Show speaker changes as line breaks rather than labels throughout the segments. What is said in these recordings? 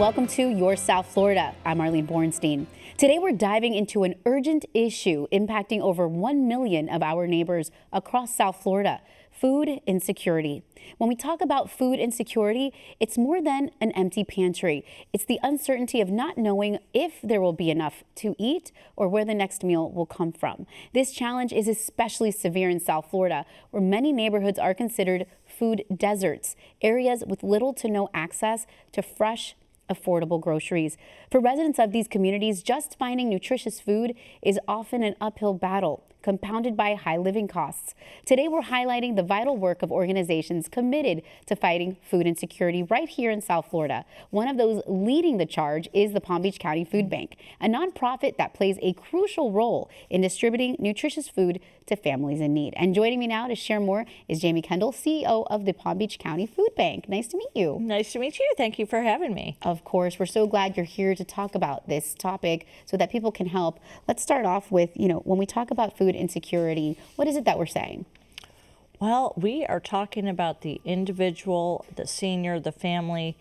welcome to Your South Florida. I'm Arlene Bornstein. Today we're diving into an urgent issue impacting over 1 million of our neighbors across South Florida: food insecurity. When we talk about food insecurity, it's more than an empty pantry. It's the uncertainty of not knowing if there will be enough to eat or where the next meal will come from. This challenge is especially severe in South Florida, where many neighborhoods are considered food deserts, areas with little to no access to fresh, affordable groceries. For residents of these communities, just finding nutritious food is often an uphill battle, compounded by high living costs. Today, we're highlighting the vital work of organizations committed to fighting food insecurity right here in South Florida. One of those leading the charge is the Palm Beach County Food Bank, a nonprofit that plays a crucial role in distributing nutritious food to families in need. And joining me now to share more is Jamie Kendall, CEO of the Palm Beach County Food Bank. Nice to meet you.
Nice to meet you. Thank you for having me.
Of course, we're so glad you're here to talk about this topic so that people can help. Let's start off with, when we talk about food insecurity, what is it that we're saying?
Well, we are talking about the individual, the senior, the family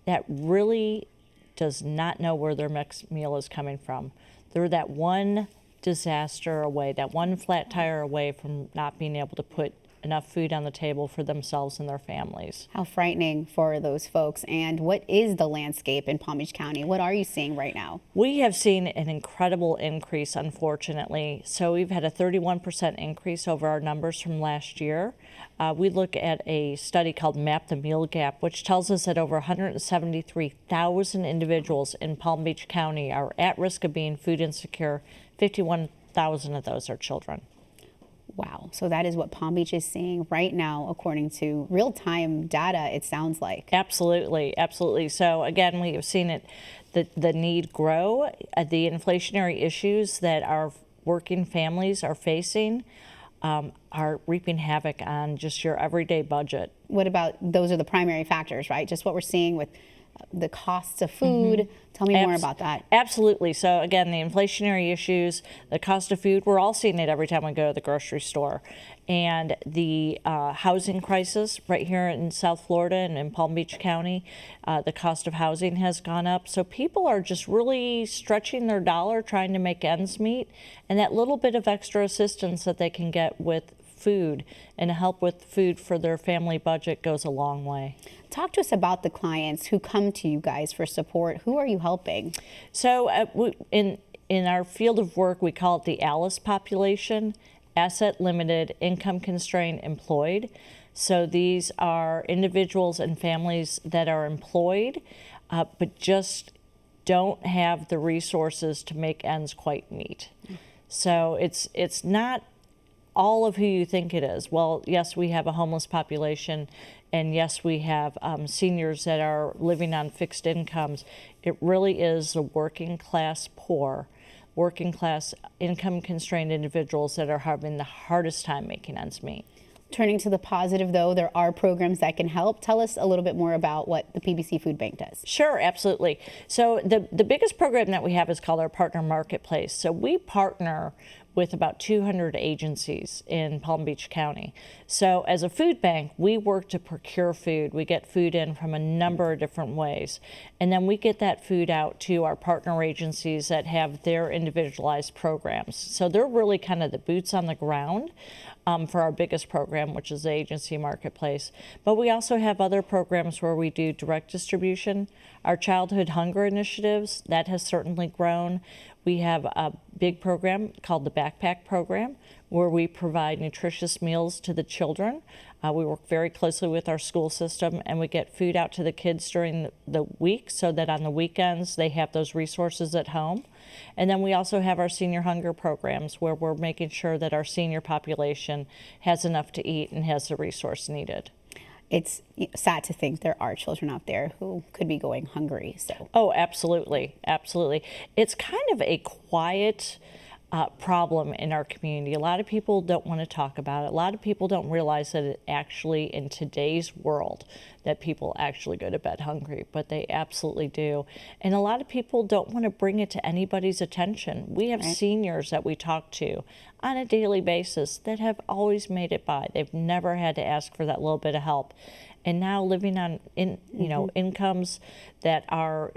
that really does not know where their next meal is coming from. They're that one disaster away, that one flat tire away from not being able to put enough food on the table for themselves and their families.
How frightening for those folks. And what is the landscape in Palm Beach County? What are you seeing right now?
We have seen an incredible increase, unfortunately. So we've had a 31% increase over our numbers from last year. We look at a study called Map the Meal Gap, which tells us that over 173,000 individuals in Palm Beach County are at risk of being food insecure. 51,000 of those are children.
Wow. So that is what Palm Beach is seeing right now, according to real-time data, it sounds like.
Absolutely. Absolutely. So again, we have seen it, the need grow, the inflationary issues that our working families are facing are reaping havoc on just your everyday budget.
What about, those are the primary factors, right? Just what we're seeing with the costs of food. Mm-hmm. Tell me more about that.
Absolutely. So again, the inflationary issues, the cost of food, we're all seeing it every time we go to the grocery store. And the housing crisis right here in South Florida and in Palm Beach County, the cost of housing has gone up. So people are just really stretching their dollar, trying to make ends meet. And that little bit of extra assistance that they can get with food and help with food for their family budget goes a long way.
Talk to us about the clients who come to you guys for support. Who are you helping?
So in our field of work, we call it the ALICE population, asset limited, income constrained, employed. So these are individuals and families that are employed, but just don't have the resources to make ends quite meet. So it's not all of who you think it is. Well, yes, we have a homeless population, and yes, we have seniors that are living on fixed incomes. It really is the working class poor, working class income constrained individuals that are having the hardest time making ends meet.
Turning to the positive, though, there are programs that can help. Tell us a little bit more about what the PBC Food Bank does.
Sure, absolutely. So the biggest program that we have is called our Partner Marketplace. So we partner with about 200 agencies in Palm Beach County. So as a food bank, we work to procure food. We get food in from a number of different ways. And then we get that food out to our partner agencies that have their individualized programs. So they're really kind of the boots on the ground for our biggest program, which is the agency marketplace. But we also have other programs where we do direct distribution. Our childhood hunger initiatives, that has certainly grown. We have a big program called the Backpack Program, where we provide nutritious meals to the children. We work very closely with our school system, and we get food out to the kids during the week so that on the weekends they have those resources at home. And then we also have our senior hunger programs, where we're making sure that our senior population has enough to eat and has the resource needed.
It's sad to think there are children out there who could be going hungry. So.
Oh, absolutely. Absolutely. It's kind of a quiet problem in our community. A lot of people don't want to talk about it. A lot of people don't realize that it actually, in today's world, that people actually go to bed hungry, but they absolutely do. And a lot of people don't want to bring it to anybody's attention. We have seniors that we talk to on a daily basis that have always made it by. They've never had to ask for that little bit of help. And now living on incomes that are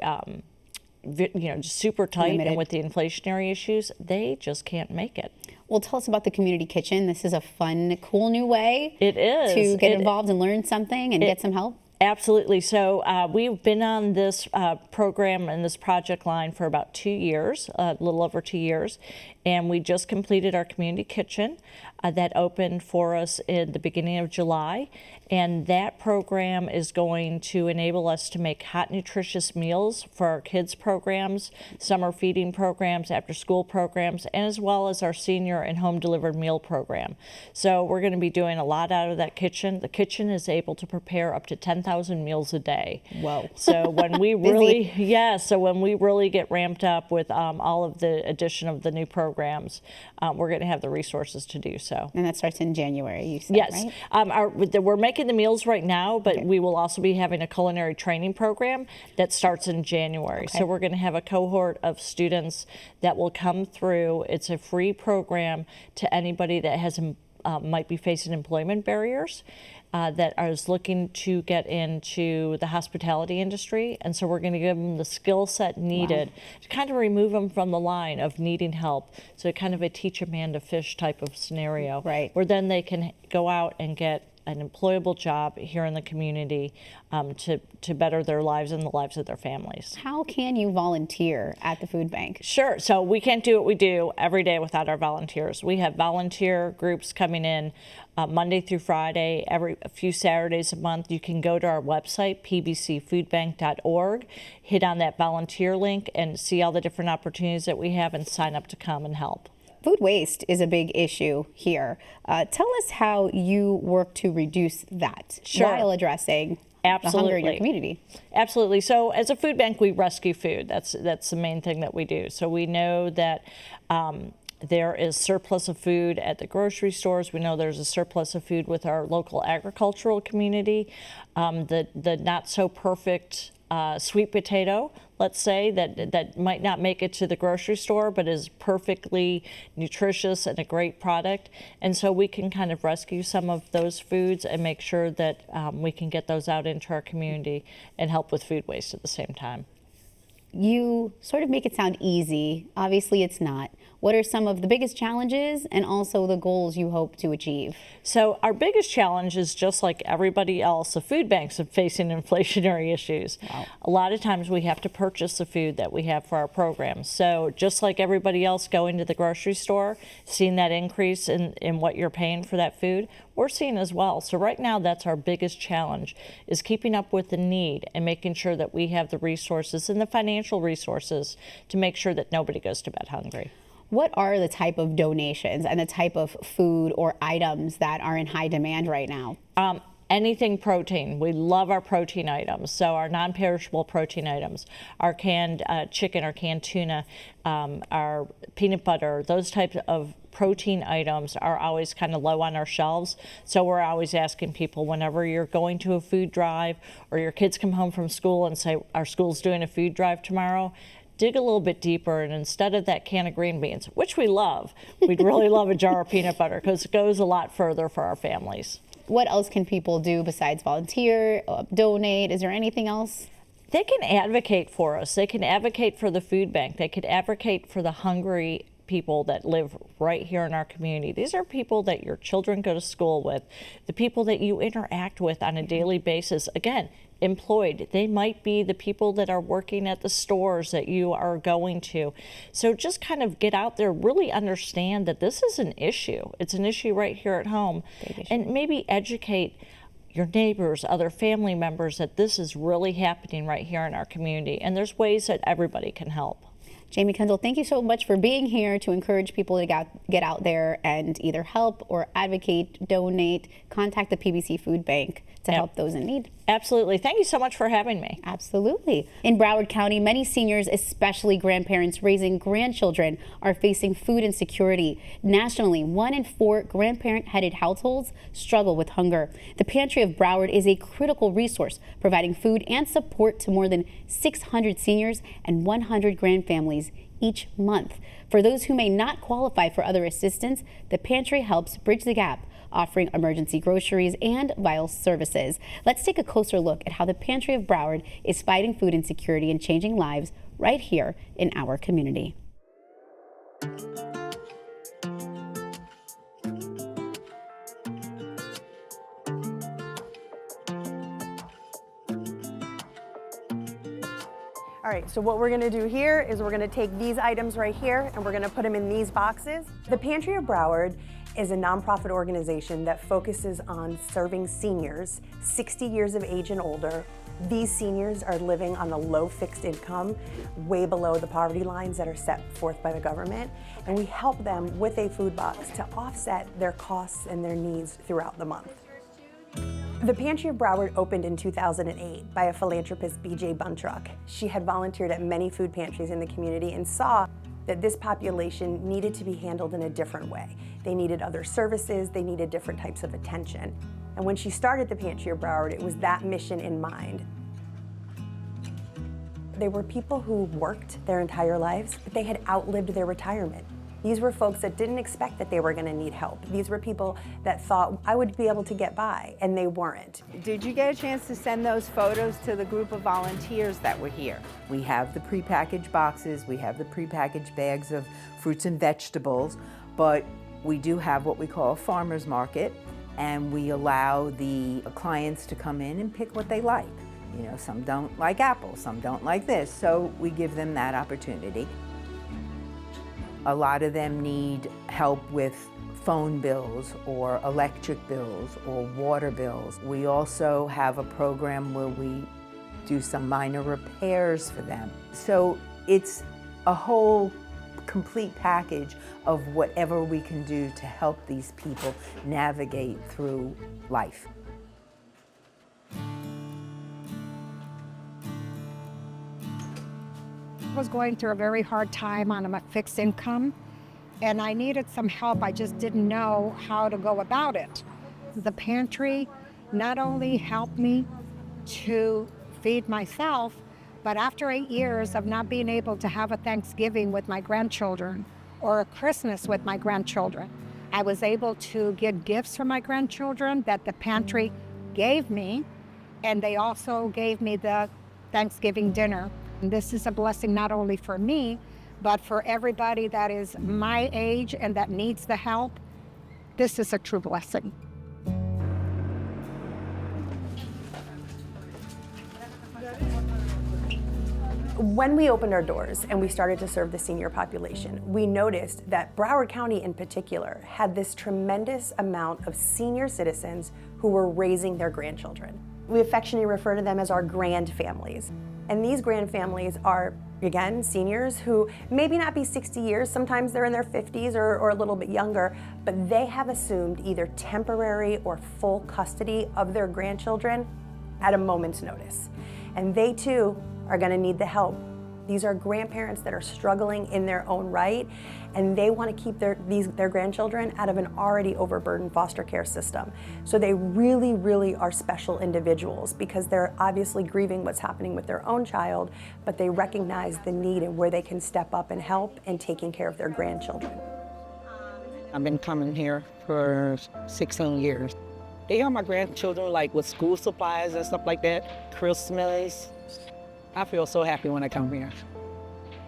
just super tight,
limited.
and with the inflationary issues, they just can't make it.
Well, tell us about the community kitchen. This is a fun, cool new way
It is
to get involved and learn something and get some help.
Absolutely. So we've been on this program and this project line for about 2 years, a little over 2 years, and we just completed our community kitchen that opened for us in the beginning of July. And that program is going to enable us to make hot, nutritious meals for our kids' programs, summer feeding programs, after-school programs, and as well as our senior and home-delivered meal program. So we're going to be doing a lot out of that kitchen. The kitchen is able to prepare up to 10,000 meals a day.
Whoa.
So when we really, so when we really get ramped up with all of the addition of the new programs, we're going to have the resources to do so.
And that starts in January, you said,
yes.
right?
We're making the meals right now, but we will also be having a culinary training program that starts in January. So we're going to have a cohort of students that will come through. It's a free program to anybody that has might be facing employment barriers, that is looking to get into the hospitality industry. And so we're going to give them the skill set needed to kind of remove them from the line of needing help. So kind of a teach a man to fish type of scenario, where then they can go out and get an employable job here in the community to better their lives and the lives of their families.
How can you volunteer at the food bank?
Sure. So we can't do what we do every day without our volunteers. We have volunteer groups coming in Monday through Friday, a few Saturdays a month. You can go to our website, pbcfoodbank.org, hit on that volunteer link and see all the different opportunities that we have and sign up to come and help.
Food waste is a big issue here. Tell us how you work to reduce that while addressing the hunger in your community.
Absolutely. So as a food bank, we rescue food. That's the main thing that we do. So we know that there is surplus of food at the grocery stores. We know there's a surplus of food with our local agricultural community. The not so perfect sweet potato, let's say, that might not make it to the grocery store, but is perfectly nutritious and a great product. And so we can kind of rescue some of those foods and make sure that we can get those out into our community and help with food waste at the same time.
You sort of make it sound easy. Obviously, it's not. What are some of the biggest challenges and also the goals you hope to achieve?
So our biggest challenge is, just like everybody else, the food banks are facing inflationary issues. A lot of times we have to purchase the food that we have for our programs. So just like everybody else going to the grocery store, seeing that increase in what you're paying for that food, we're seeing as well. So right now, that's our biggest challenge, is keeping up with the need and making sure that we have the resources and the financial resources to make sure that nobody goes to bed hungry.
What are the type of donations and the type of food or items that are in high demand right now?
Anything protein. We love our protein items. So our non-perishable protein items, our canned chicken, our canned tuna, our peanut butter, those types of protein items are always kind of low on our shelves. So we're always asking people, whenever you're going to a food drive or your kids come home from school and say, our school's doing a food drive tomorrow, dig a little bit deeper, and instead of that can of green beans, which we love, we'd really love a jar of peanut butter because it goes a lot further for our families.
What else can people do besides volunteer, donate? Is there anything else?
They can advocate for us. They can advocate for the food bank. They could advocate for the hungry people that live right here in our community. These are people that your children go to school with, the people that you interact with on a daily basis. Again, employed. They might be the people that are working at the stores that you are going to. So just kind of get out there, really understand that this is an issue. It's an issue right here at home. And maybe educate your neighbors, other family members, that this is really happening right here in our community. And there's ways that everybody can help.
Jamie Kendall, thank you so much for being here to encourage people to get out there and either help or advocate, donate, contact the PBC Food Bank to help those in need.
Absolutely. Thank you so much for having me.
Absolutely. In Broward County, many seniors, especially grandparents raising grandchildren, are facing food insecurity. Nationally, 1 in 4 grandparent-headed households struggle with hunger. The Pantry of Broward is a critical resource, providing food and support to more than 600 seniors and 100 grandfamilies each month. For those who may not qualify for other assistance, the pantry helps bridge the gap, offering emergency groceries and vital services. Let's take a closer look at how the Pantry of Broward is fighting food insecurity and changing lives right here in our community.
All right, so what we're gonna do here is we're gonna take these items right here and we're gonna put them in these boxes. The Pantry of Broward is a nonprofit organization that focuses on serving seniors 60 years of age and older. These seniors are living on a low fixed income, way below the poverty lines that are set forth by the government, and we help them with a food box to offset their costs and their needs throughout the month. The Pantry of Broward opened in 2008 by a philanthropist, B.J. Buntruck. She had volunteered at many food pantries in the community and saw that this population needed to be handled in a different way. They needed other services, they needed different types of attention. And when she started the Pantry of Broward, it was that mission in mind. They were people who worked their entire lives, but they had outlived their retirement. These were folks that didn't expect that they were going to need help. These were people that thought, I would be able to get by, and they weren't.
Did you get a chance to send those photos to the group of volunteers that were here?
We have the prepackaged boxes, we have the prepackaged bags of fruits and vegetables, but we do have what we call a farmer's market, and we allow the clients to come in and pick what they like. You know, some don't like apples, some don't like this, so we give them that opportunity. A lot of them need help with phone bills or electric bills or water bills. We also have a program where we do some minor repairs for them. So it's a whole complete package of whatever we can do to help these people navigate through life.
I was going through a very hard time on a fixed income, and I needed some help. I just didn't know how to go about it. The pantry not only helped me to feed myself, but after 8 years of not being able to have a Thanksgiving with my grandchildren or a Christmas with my grandchildren, I was able to get gifts for my grandchildren that the pantry gave me, and they also gave me the Thanksgiving dinner. This is a blessing not only for me, but for everybody that is my age and that needs the help. This is a true blessing.
When we opened our doors and we started to serve the senior population, we noticed that Broward County in particular had this tremendous amount of senior citizens who were raising their grandchildren. We affectionately refer to them as our grandfamilies. And these grandfamilies are, again, seniors who maybe not be 60 years, sometimes they're in their 50s or a little bit younger, but they have assumed either temporary or full custody of their grandchildren at a moment's notice. And they too are gonna need the help. These are grandparents that are struggling in their own right, and they want to keep their grandchildren out of an already overburdened foster care system. So they really, really are special individuals because they're obviously grieving what's happening with their own child, but they recognize the need and where they can step up and help in taking care of their grandchildren.
I've been coming here for 16 years. They are my grandchildren, like with school supplies and stuff like that, Christmas. I feel so happy when I come here.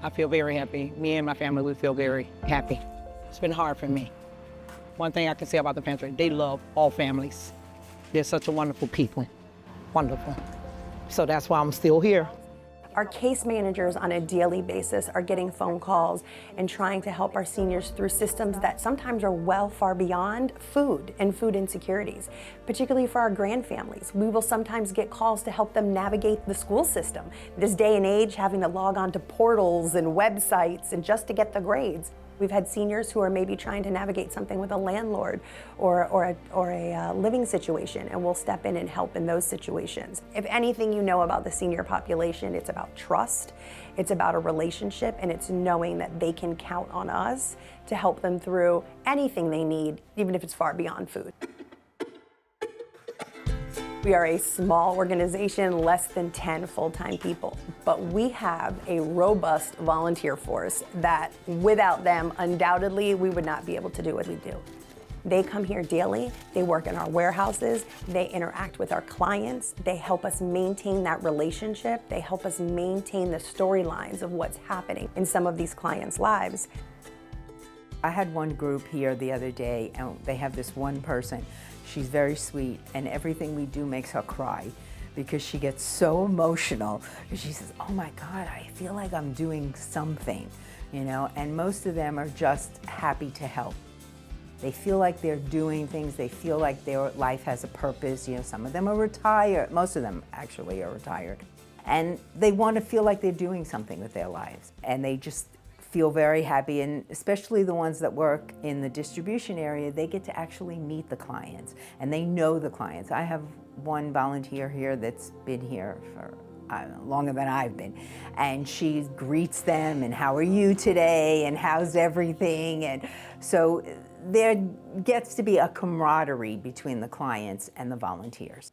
I feel very happy. Me and my family, we feel very happy. It's been hard for me. One thing I can say about the pantry, they love all families. They're such a wonderful people, wonderful. So that's why I'm still here.
Our case managers on a daily basis are getting phone calls and trying to help our seniors through systems that sometimes are well far beyond food and food insecurities, particularly for our grandfamilies. We will sometimes get calls to help them navigate the school system. This day and age, having to log on to portals and websites and just to get the grades. We've had seniors who are maybe trying to navigate something with a landlord or a living situation, and we'll step in and help in those situations. If anything you know about the senior population, it's about trust, it's about a relationship, and it's knowing that they can count on us to help them through anything they need, even if it's far beyond food. We are a small organization, less than 10 full-time people, but we have a robust volunteer force that without them, undoubtedly, we would not be able to do what we do. They come here daily, they work in our warehouses, they interact with our clients, they help us maintain that relationship, they help us maintain the storylines of what's happening in some of these clients' lives.
I had one group here the other day, and they have this one person. She's very sweet, and everything we do makes her cry because she gets so emotional. She says, oh my God, I feel like I'm doing something, you know, and most of them are just happy to help. They feel like they're doing things, they feel like their life has a purpose. You know, some of them are retired, most of them actually are retired. And they want to feel like they're doing something with their lives. And they just feel very happy, and especially the ones that work in the distribution area, they get to actually meet the clients and they know the clients. I have one volunteer here that's been here for longer than I've been, and she greets them and how are you today and how's everything, and so there gets to be a camaraderie between the clients and the volunteers.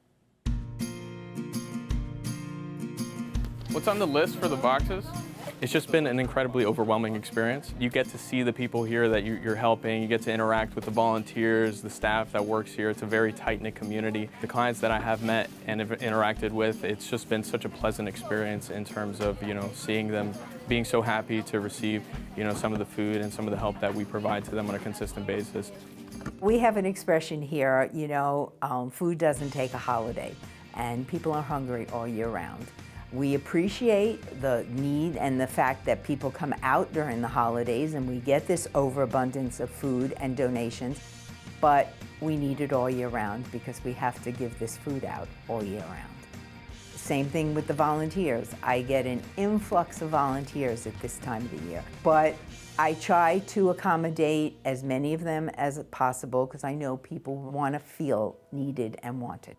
What's on the list for the boxes? It's just been an incredibly overwhelming experience. You get to see the people here that you're helping, you get to interact with the volunteers, the staff that works here. It's a very tight-knit community. The clients that I have met and have interacted with, it's just been such a pleasant experience in terms of, you know, seeing them being so happy to receive, you know, some of the food and some of the help that we provide to them on a consistent basis.
We have an expression here, you know, food doesn't take a holiday, and people are hungry all year round. We appreciate the need and the fact that people come out during the holidays and we get this overabundance of food and donations, but we need it all year round because we have to give this food out all year round. Same thing with the volunteers. I get an influx of volunteers at this time of the year, but I try to accommodate as many of them as possible because I know people want to feel needed and wanted.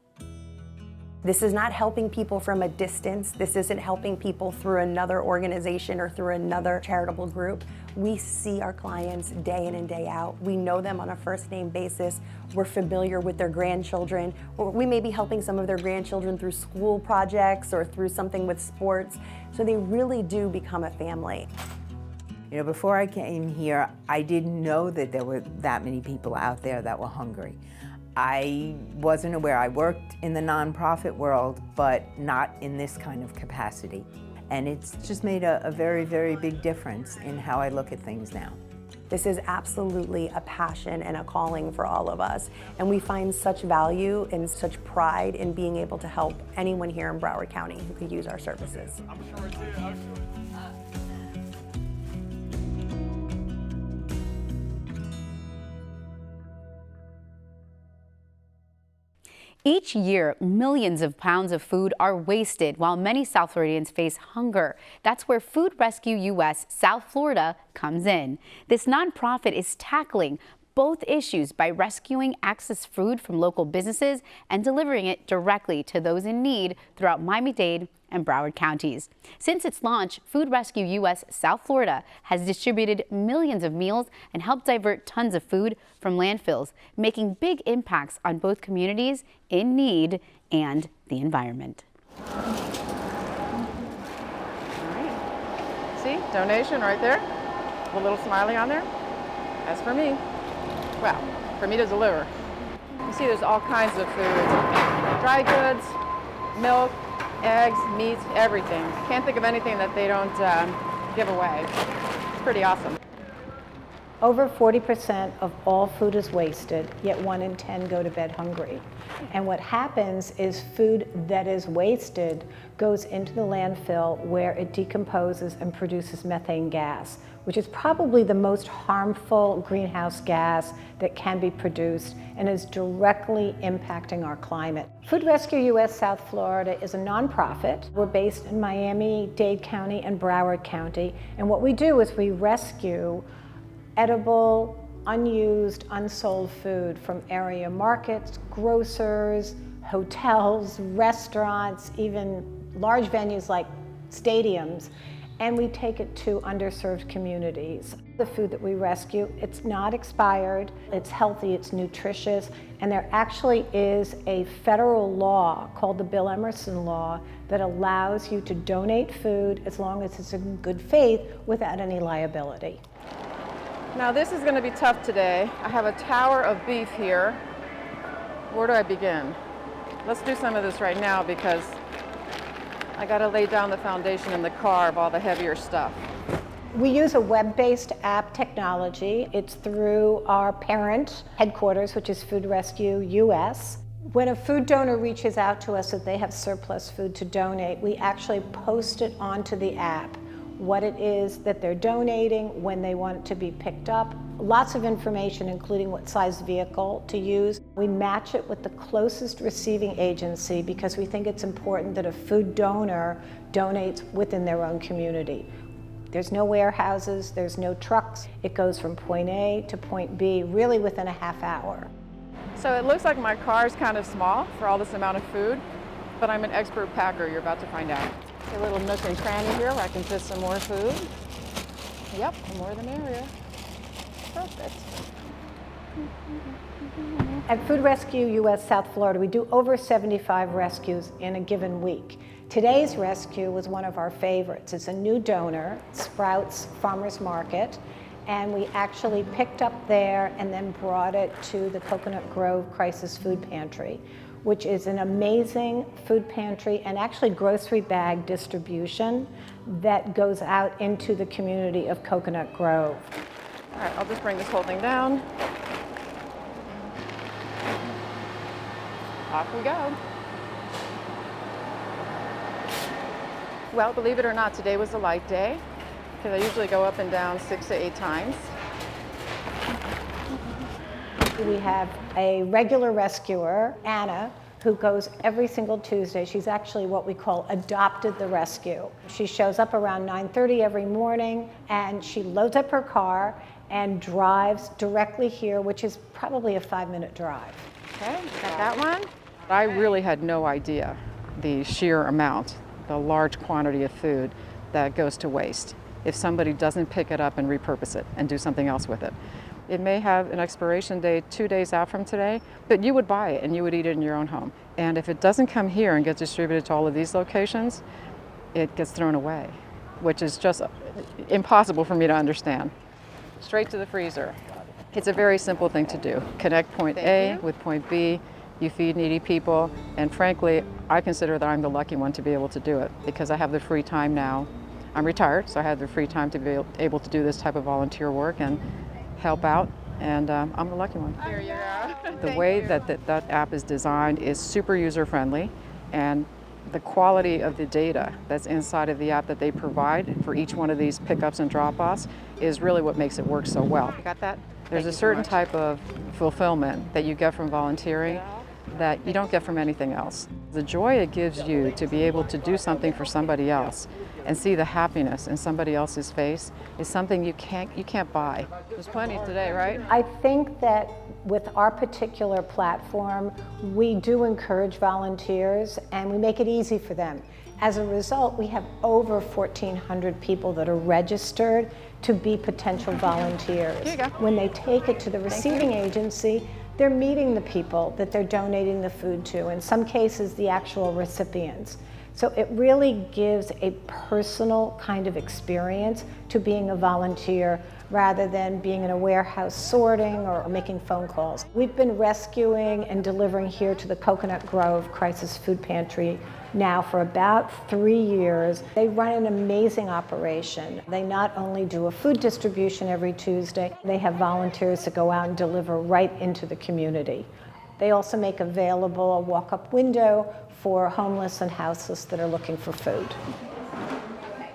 This is not helping people from a distance. This isn't helping people through another organization or through another charitable group. We see our clients day in and day out. We know them on a first name basis. We're familiar with their grandchildren. Or we may be helping some of their grandchildren through school projects or through something with sports. So they really do become a family.
You know, before I came here, I didn't know that there were that many people out there that were hungry. I wasn't aware. I worked in the nonprofit world, but not in this kind of capacity. And it's just made a very, very big difference in how I look at things now.
This is absolutely a passion and a calling for all of us. And we find such value and such pride in being able to help anyone here in Broward County who could use our services.
Each year, millions of pounds of food are wasted while many South Floridians face hunger. That's where Food Rescue US South Florida comes in. This nonprofit is tackling both issues by rescuing excess food from local businesses and delivering it directly to those in need throughout Miami-Dade and Broward counties. Since its launch, Food Rescue US South Florida has distributed millions of meals and helped divert tons of food from landfills, making big impacts on both communities in need and the environment.
All right. See, donation right there, a little smiley on there. That's for me. Well, for me to deliver. You see there's all kinds of food, dry goods, milk, eggs, meats, everything. Can't think of anything that they don't give away. It's pretty awesome.
Over 40% of all food is wasted, yet 1 in 10 go to bed hungry. And what happens is food that is wasted goes into the landfill where it decomposes and produces methane gas, which is probably the most harmful greenhouse gas that can be produced and is directly impacting our climate. Food Rescue US South Florida is a nonprofit. We're based in Miami-Dade County and Broward County, and what we do is we rescue edible, unused, unsold food from area markets, grocers, hotels, restaurants, even large venues like stadiums, and we take it to underserved communities. The food that we rescue, it's not expired, it's healthy, it's nutritious, and there actually is a federal law called the Bill Emerson Law that allows you to donate food as long as it's in good faith without any liability.
Now this is going to be tough today. I have a tower of beef here. Where do I begin? Let's do some of this right now because I got to lay down the foundation in the car of all the heavier stuff.
We use a web-based app technology. It's through our parent headquarters, which is Food Rescue US. When a food donor reaches out to us that they have surplus food to donate, we actually post it onto the app, what it is that they're donating, when they want it to be picked up, lots of information including what size vehicle to use. We match it with the closest receiving agency because we think it's important that a food donor donates within their own community. There's no warehouses, there's no trucks. It goes from point A to point B really within a half hour.
So it looks like my car is kind of small for all this amount of food, but I'm an expert packer, you're about to find out. A little nook and cranny here where I can fit some more food. Yep, the more the merrier. Perfect.
At Food Rescue US South Florida, we do over 75 rescues in a given week. Today's rescue was one of our favorites. It's a new donor, Sprouts Farmers Market, and we actually picked up there and then brought it to the Coconut Grove Crisis Food Pantry, which is an amazing food pantry and actually grocery bag distribution that goes out into the community of Coconut Grove.
All right, I'll just bring this whole thing down. Off we go. Well, believe it or not, today was a light day because I usually go up and down 6 to 8 times.
We have a regular rescuer, Anna, who goes every single Tuesday. She's actually what we call adopted the rescue. She shows up around 9:30 every morning and she loads up her car and drives directly here, which is probably a 5-minute drive.
Okay, got that one. I really had no idea the sheer amount, the large quantity of food that goes to waste if somebody doesn't pick it up and repurpose it and do something else with it. It may have an expiration date 2 days out from today, but you would buy it and you would eat it in your own home. And if it doesn't come here and get distributed to all of these locations, it gets thrown away, which is just impossible for me to understand. Straight to the freezer. It's a very simple thing to do. Connect point A with point B. You feed needy people, and frankly, I consider that I'm the lucky one to be able to do it because I have the free time now. I'm retired, so I have the free time to be able to do this type of volunteer work and help out, and I'm the lucky one. Here you go.
The way that app is designed is super user-friendly, and the quality of the data that's inside of the app that they provide for each one of these pickups and drop-offs is really what makes it work so well.
You got that?
There's a certain type of fulfillment that you get from volunteering that you don't get from anything else. The joy it gives you to be able to do something for somebody else and see the happiness in somebody else's face is something you can't buy. There's plenty today, right?
I think that with our particular platform, we do encourage volunteers and we make it easy for them. As a result, we have over 1,400 people that are registered to be potential volunteers.
Here you go.
When they take it to the receiving agency, they're meeting the people that they're donating the food to, in some cases the actual recipients. So it really gives a personal kind of experience to being a volunteer rather than being in a warehouse sorting or making phone calls. We've been rescuing and delivering here to the Coconut Grove Crisis Food Pantry now for about 3 years. They run an amazing operation. They not only do a food distribution every Tuesday, they have volunteers that go out and deliver right into the community. They also make available a walk-up window for homeless and houseless that are looking for food.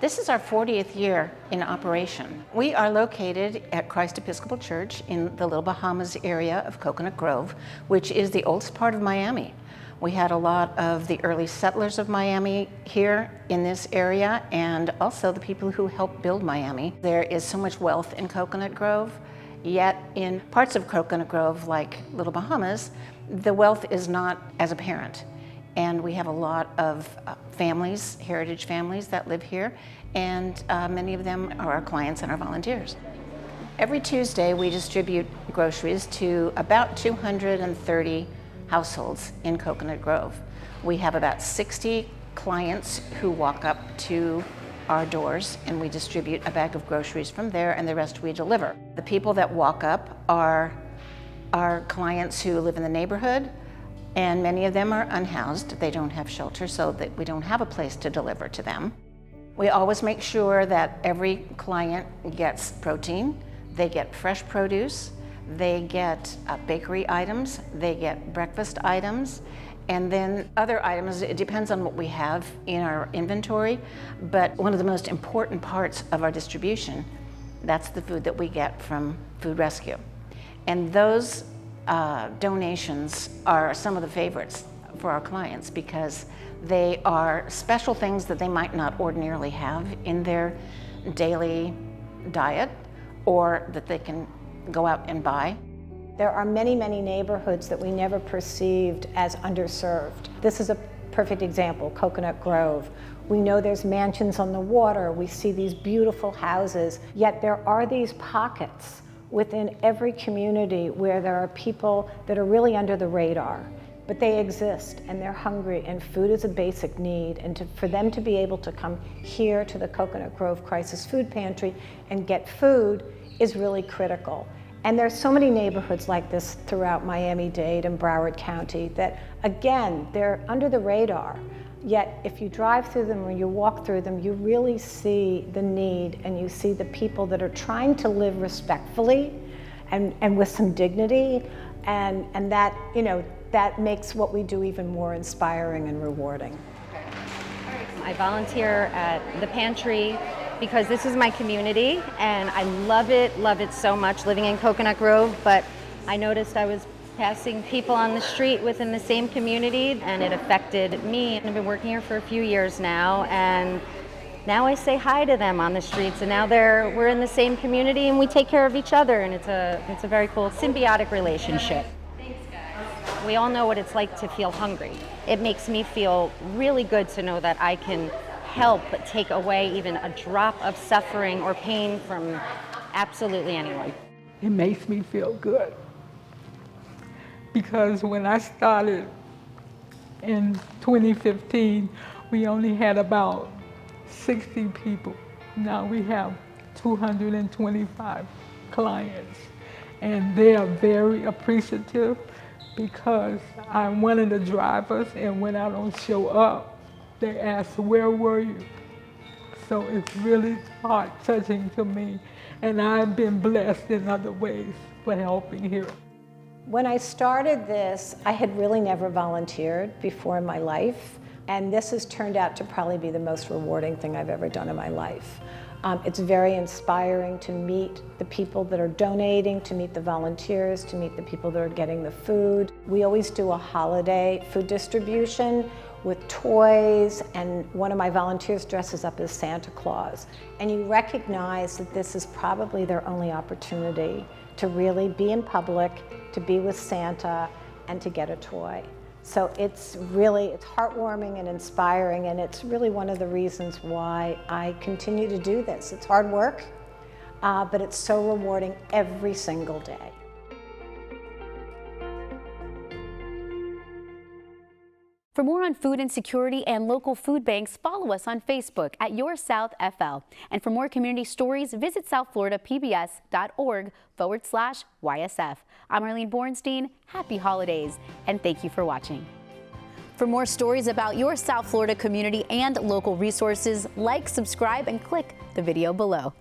This is our 40th year in operation. We are located at Christ Episcopal Church in the Little Bahamas area of Coconut Grove, which is the oldest part of Miami. We had a lot of the early settlers of Miami here in this area, and also the people who helped build Miami. There is so much wealth in Coconut Grove, yet in parts of Coconut Grove, like Little Bahamas, the wealth is not as apparent. And we have a lot of families, heritage families that live here, and many of them are our clients and our volunteers. Every Tuesday, we distribute groceries to about 230 households in Coconut Grove. We have about 60 clients who walk up to our doors, and we distribute a bag of groceries from there, and the rest we deliver. The people that walk up are our clients who live in the neighborhood, and many of them are unhoused. They don't have shelter, so that we don't have a place to deliver to them. We always make sure that every client gets protein, they get fresh produce, they get bakery items, they get breakfast items, and then other items. It depends on what we have in our inventory, but one of the most important parts of our distribution, that's the food that we get from Food Rescue. And those donations are some of the favorites for our clients because they are special things that they might not ordinarily have in their daily diet or that they can go out and buy.
There are many, many neighborhoods that we never perceived as underserved. This is a perfect example, Coconut Grove. We know there's mansions on the water, we see these beautiful houses, yet there are these pockets within every community where there are people that are really under the radar, but they exist and they're hungry, and food is a basic need, and for them to be able to come here to the Coconut Grove Crisis Food Pantry and get food is really critical. And there's so many neighborhoods like this throughout Miami-Dade and Broward County that, again, they're under the radar. Yet if you drive through them or you walk through them, you really see the need, and you see the people that are trying to live respectfully and with some dignity, and that, you know, that makes what we do even more inspiring and rewarding.
I volunteer at the pantry because this is my community and I love it so much living in Coconut Grove, but I noticed I was passing people on the street within the same community and it affected me. I've been working here for a few years now, and now I say hi to them on the streets, and now we're in the same community and we take care of each other, and it's a very cool symbiotic relationship. We all know what it's like to feel hungry. It makes me feel really good to know that I can help take away even a drop of suffering or pain from absolutely anyone.
It makes me feel good because when I started in 2015, we only had about 60 people. Now we have 225 clients, and they are very appreciative because I'm one of the drivers, and when I don't show up, they ask, where were you? So it's really heart-touching to me, and I've been blessed in other ways for helping here.
When I started this, I had really never volunteered before in my life, and this has turned out to probably be the most rewarding thing I've ever done in my life. It's very inspiring to meet the people that are donating, to meet the volunteers, to meet the people that are getting the food. We always do a holiday food distribution with toys, and one of my volunteers dresses up as Santa Claus. And you recognize that this is probably their only opportunity to really be in public, to be with Santa, and to get a toy. So it's heartwarming and inspiring, and it's really one of the reasons why I continue to do this. It's hard work, but it's so rewarding every single day.
For more on food insecurity and local food banks, follow us on Facebook at Your South FL. And for more community stories, visit southfloridapbs.org/YSF. I'm Arlene Bornstein. Happy holidays, and thank you for watching. For more stories about your South Florida community and local resources, like, subscribe, and click the video below.